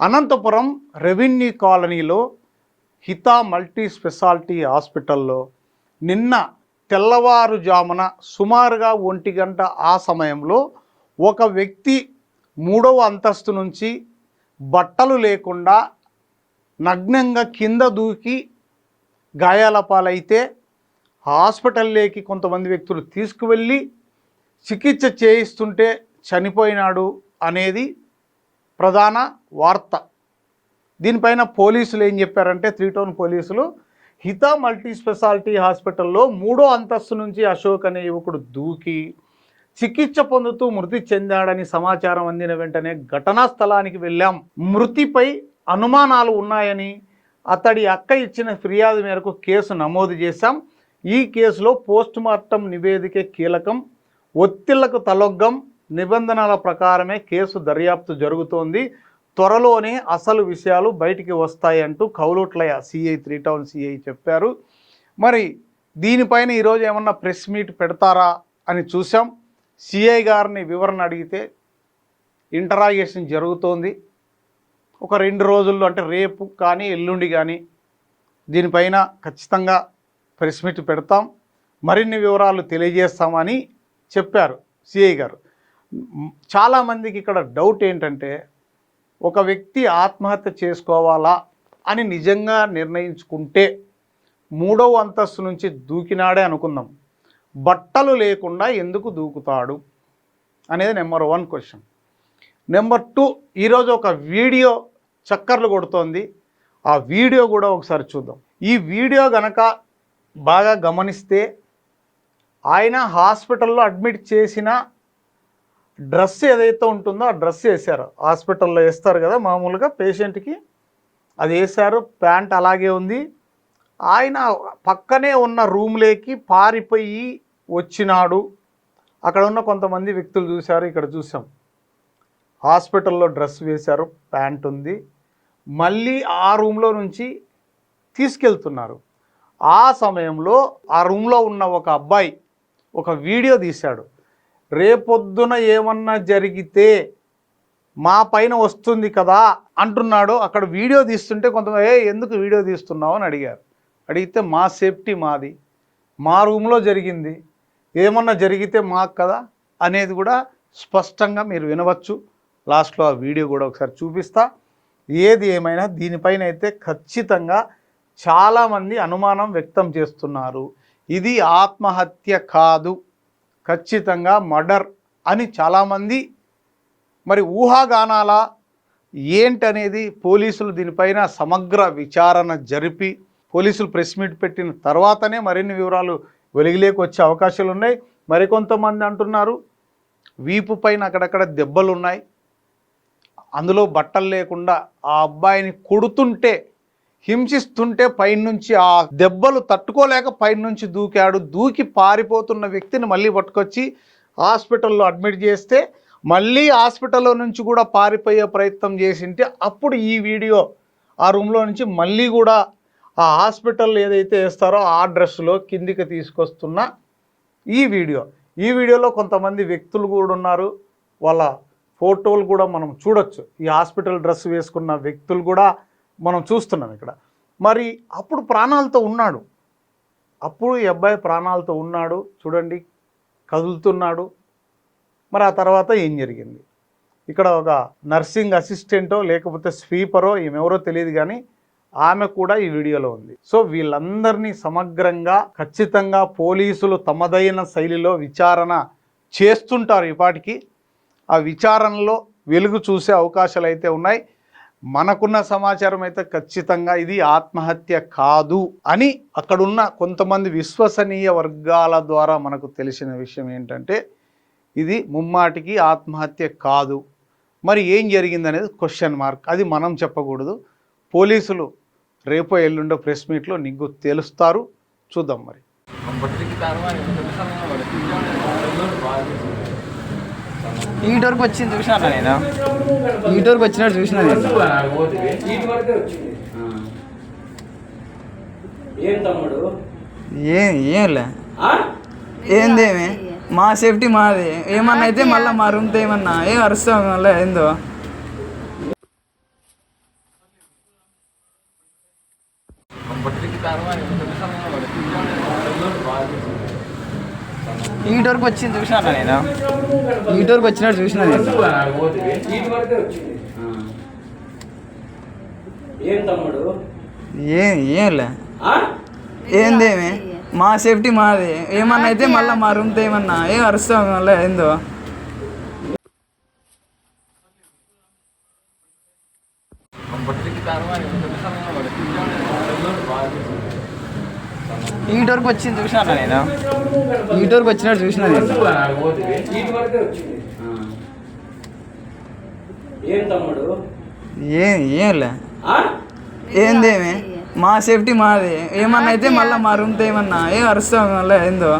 Anantapuram revenue కాలనీలో హితా multi speciality హాస్పిటల్లో నిన్న తెల్లవారుజామున సుమారుగా 1 గంట ఆ సమయంలో ఒక వ్యక్తి 3వ అంతస్తు నుంచి బట్టలు లేకుండా నగ్నంగా కింద దూకి గాయాల పాలైతే హాస్పిటల్లోకి కొంతమంది వ్యక్తులు తీసుకువెళ్ళి చికిత్స చేయిస్తుంటే చనిపోయినాడు అనేది ప్రధాన వార్త. దీనిపైన పోలీసులు ఏం చెప్పారంటే 3 టౌన్ పోలీసులు హితా మల్టీ స్పెషాలిటీ హాస్పిటల్లో 3వ అంతస్తు నుంచి అశోక్ అనే యువకుడు దూకి చికిత్స పొందుతూ మృతి చెందాడని సమాచారం అందిన వెంటనే ఘటనా స్థలానికి వెళ్ళాం. మృతిపై అనుమానాలు ఉన్నాయని అతడి అక్క ఇచ్చిన ఫిర్యాదు మేరకు కేసు నమోదు చేశాం. ఈ కేసులో పోస్టుమార్టం నివేదిక కీలకం. ఒత్తిళ్లకు తలొగ్గం. నిబంధనల ప్రకారమే కేసు దర్యాప్తు జరుగుతోంది. త్వరలోనే అసలు విషయాలు బయటికి వస్తాయంటూ కౌలుట్లయ సిఐ 3 టౌన్ సిఐ చెప్పారు. మరి దీనిపైన ఈరోజు ఏమన్నా ప్రెస్ మీట్ పెడతారా అని చూసాం. సిఐ గారిని వివరణ అడిగితే ఇంటరాగేషన్ జరుగుతోంది. ఒక 2 రోజుల్లో అంటే రేపు కానీ ఎల్లుండి కానీ దీనిపైన ఖచ్చితంగా ప్రెస్ మీట్ పెడతాం, మరిన్ని వివరాలు తెలియజేస్తామని చెప్పారు సిఐ గారు. చాలామందికి ఇక్కడ డౌట్ ఏంటంటే ఒక వ్యక్తి ఆత్మహత్య చేసుకోవాలా అని నిజంగా నిర్ణయించుకుంటే 3వ అంతస్తు నుంచి దూకినాడే అనుకుందాం, బట్టలు లేకుండా ఎందుకు దూకుతాడు అనేది నెంబర్ 1 క్వశ్చన్. నెంబర్ 2, ఈరోజు ఒక వీడియో చక్కర్లు కొడుతోంది. ఆ వీడియో కూడా ఒకసారి చూద్దాం. ఈ వీడియో గనక బాగా గమనిస్తే ఆయన హాస్పిటల్లో అడ్మిట్ చేసిన డ్రెస్ ఏదైతే ఉంటుందో ఆ డ్రెస్ వేశారు. హాస్పిటల్లో వేస్తారు కదా మామూలుగా పేషెంట్కి, అది వేశారు. ప్యాంట్ అలాగే ఉంది. ఆయన పక్కనే ఉన్న రూమ్లోకి పారిపోయి వచ్చినాడు. అక్కడ ఉన్న కొంతమంది వ్యక్తులు చూశారు, ఇక్కడ చూసాం. హాస్పిటల్లో డ్రెస్ వేశారు, ప్యాంట్ ఉంది. మళ్ళీ ఆ రూమ్లో నుంచి తీసుకెళ్తున్నారు. ఆ సమయంలో ఆ రూమ్లో ఉన్న ఒక అబ్బాయి ఒక వీడియో తీశాడు. రేపొద్దున ఏమన్నా జరిగితే మా పైన వస్తుంది కదా అంటున్నాడు. అక్కడ వీడియో తీస్తుంటే కొంతమంది ఎందుకు వీడియో తీస్తున్నావు అని అడిగారు. అడిగితే మా సేఫ్టీ మాది, మా రూమ్లో జరిగింది, ఏమన్నా జరిగితే మాకు కదా అనేది కూడా స్పష్టంగా మీరు వినవచ్చు. లాస్ట్లో ఆ వీడియో కూడా ఒకసారి చూపిస్తా. ఏది ఏమైనా దీనిపైన అయితే ఖచ్చితంగా చాలామంది అనుమానం వ్యక్తం చేస్తున్నారు. ఇది ఆత్మహత్య కాదు, ఖచ్చితంగా మర్డర్ అని చాలామంది మరి ఊహాగానాల ఏంటనేది పోలీసులు దీనిపైన సమగ్ర విచారణ జరిపి పోలీసులు ప్రెస్ మీట్ పెట్టిన తర్వాతనే మరిన్ని వివరాలు వెలుగులోకి వచ్చే అవకాశాలు ఉన్నాయి. మరికొంతమంది అంటున్నారు వీపు పైన అక్కడక్కడ దెబ్బలు ఉన్నాయి, అందులో బట్టలు లేకుండా ఆ అబ్బాయిని కొడుతుంటే హింసిస్తుంటే పైనుంచి ఆ దెబ్బలు తట్టుకోలేక పైనుంచి దూకాడు. దూకి పారిపోతున్న వ్యక్తిని మళ్ళీ పట్టుకొచ్చి హాస్పిటల్లో అడ్మిట్ చేస్తే మళ్ళీ హాస్పిటల్లో నుంచి కూడా పారిపోయే ప్రయత్నం చేసింటే అప్పుడు ఈ వీడియో ఆ రూమ్లో నుంచి మళ్ళీ కూడా ఆ హాస్పిటల్ ఏదైతే వేస్తారో ఆ డ్రెస్సులో కిందికి తీసుకొస్తున్న ఈ వీడియోలో కొంతమంది వ్యక్తులు కూడా ఉన్నారు. వాళ్ళ ఫోటోలు కూడా మనం చూడొచ్చు. ఈ హాస్పిటల్ డ్రెస్ వేసుకున్న వ్యక్తులు కూడా మనం చూస్తున్నాం ఇక్కడ. మరి అప్పుడు ప్రాణాలతో ఉన్నాడు, అప్పుడు ఈ అబ్బాయి ప్రాణాలతో ఉన్నాడు, చూడండి కదులుతున్నాడు. మరి ఆ తర్వాత ఏం జరిగింది? ఇక్కడ ఒక నర్సింగ్ అసిస్టెంటో లేకపోతే స్వీపరో ఈమెవరో తెలియదు, కానీ ఆమె కూడా ఈ వీడియోలో ఉంది. సో వీళ్ళందరినీ సమగ్రంగా ఖచ్చితంగా పోలీసులు తమదైన శైలిలో విచారణ చేస్తుంటారు. ఇప్పటికీ ఆ విచారణలో వెలుగు చూసే అవకాశాలు అయితే ఉన్నాయి. మనకున్న సమాచారం అయితే ఖచ్చితంగా ఇది ఆత్మహత్య కాదు అని అక్కడున్న కొంతమంది విశ్వసనీయ వర్గాల ద్వారా మనకు తెలిసిన విషయం ఏంటంటే ఇది ముమ్మాటికి ఆత్మహత్య కాదు. మరి ఏం జరిగిందనేది క్వశ్చన్ మార్క్. అది మనం చెప్పకూడదు. పోలీసులు రేపో ఎల్లుండో ప్రెస్ మీట్లో నిగ్గు తేలుస్తారు. చూద్దాం మరి. ఈటి వరకు వచ్చింది చూసినా నేను, ఈటి వరకు వచ్చినట్టు చూసినా నేను. ఏంలే ఏందేమి మా సేఫ్టీ మాది. ఏమన్నా అయితే మళ్ళీ మా రూమ్తో ఏమన్నా ఏం అరుస్తాం మళ్ళీ ఏందో. ఈ డోర్కి వచ్చింది చూసినా నేను ఈ డోర్కి వచ్చినట్టు చూసినా నేను ఏం తమ్ముడు ఏంలే ఏందేమి మా సేఫ్టీ మాది ఏమన్నా అయితే మళ్ళీ మా రూమ్తో ఏమన్నా ఏం అరుస్తాం మళ్ళీ ఏందో ఈ డోర్కి వచ్చింది చూసినా నేను ఈ డోర్కి వచ్చినట్టు చూసినా నేను వీటి వరకే వచ్చింది ఏం తమ్ముడు ఏంలే ఏందేమి మా సేఫ్టీ మాది ఏమన్నా అయితే మళ్ళీ మా రూమ్తో ఏమన్నా ఏం అరుస్తాం మళ్ళీ ఏందో